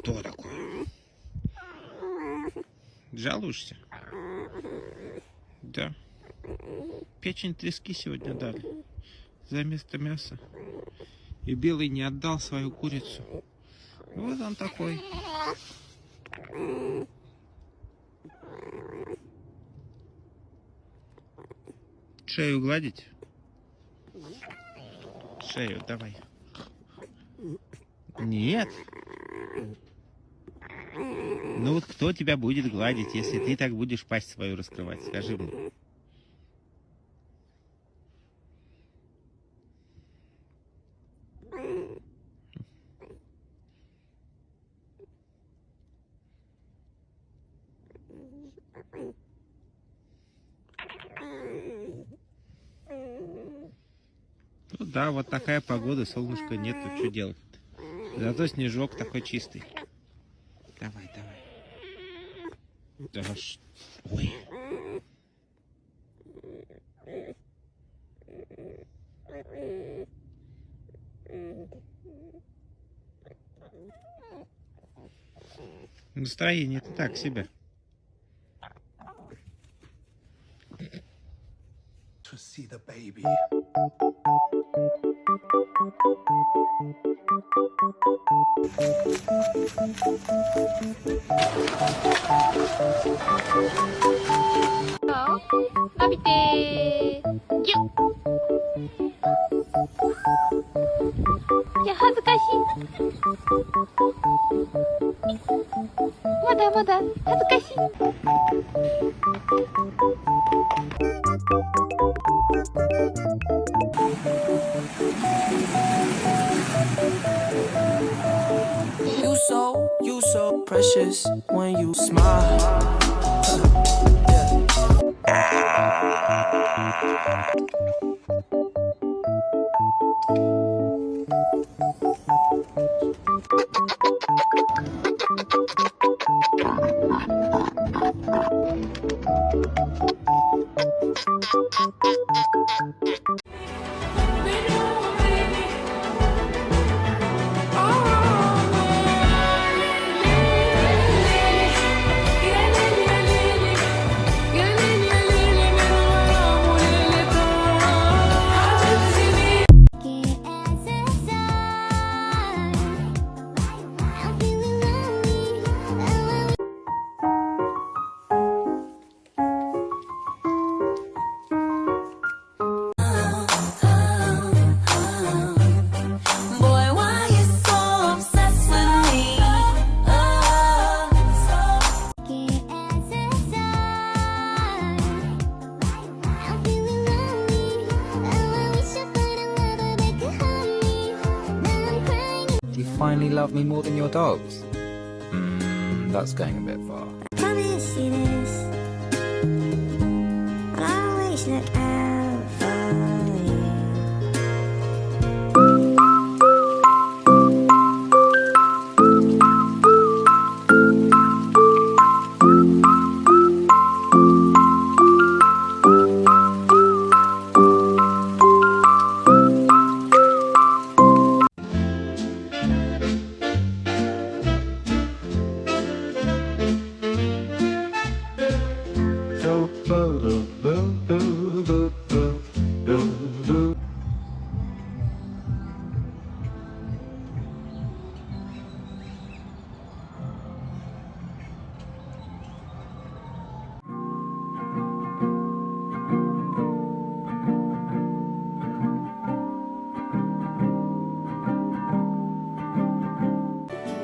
Что такое? Жалуешься? Да. Печень трески сегодня дали за место мяса. И Белый не отдал свою курицу. Вот он такой. Шею гладить? Шею давай. Нет. Ну вот кто тебя будет гладить, если ты так будешь пасть свою раскрывать? Скажи мне. Ну да, вот такая погода, солнышка нету, что делать? Зато снежок такой чистый. Давай, давай. Да, ой. Настроение-то так себе. To see the baby. You so precious when you smile. Do you finally love me more than your dogs? That's going a bit far. Promise you this, I'll always look out for you.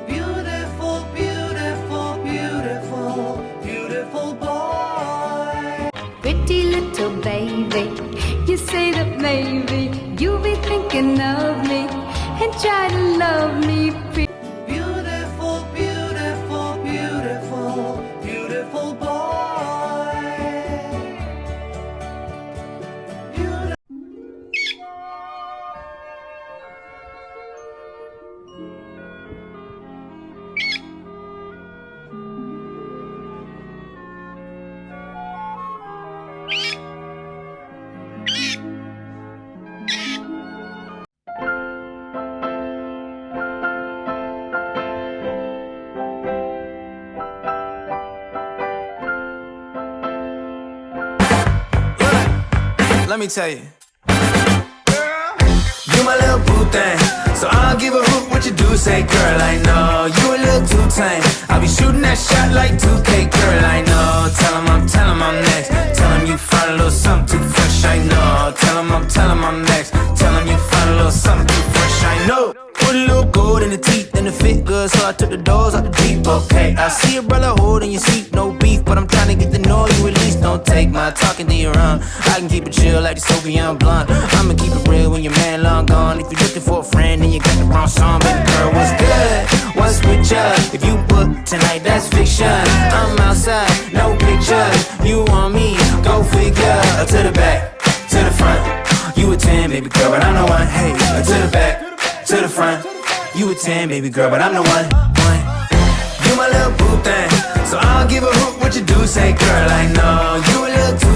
Beautiful, beautiful, beautiful, beautiful boy. Pretty little baby, you say that maybe you'll be thinking of me and try to love me. Beautiful, beautiful, beautiful, beautiful boy. Let me tell you. You my little boo thing, so I don't give a hoot what you do say, girl. I know you a little too tame. I'll be shooting that shot like 2K, girl. I know. Tell 'em I'm next. Tell 'em you find a little something too fresh. I know. Tell 'em I'm next. Tell 'em you find a little something too fresh. I know. Put a little gold in the teeth and it fit good, so I took the doors out the deep. Okay, I see a brother holding your seat, no beef, but I'm trying to get to know you at least. Don't take my talking to your own. I can keep it chill like the Soviet blunt. I'ma keep it real when your man long gone. If you're looking for a friend, then you got the wrong song. Baby girl, what's good? What's with ya? If you book tonight, that's fiction. I'm outside, no pictures. You want me? Go figure. To the back, to the front. You a 10, baby girl, but I'm the one. Hey, to the back, to the front. You a 10, baby girl, but I'm the one. You my little boo thing, so I don't give a hoot what you do say, girl. I know you a little too.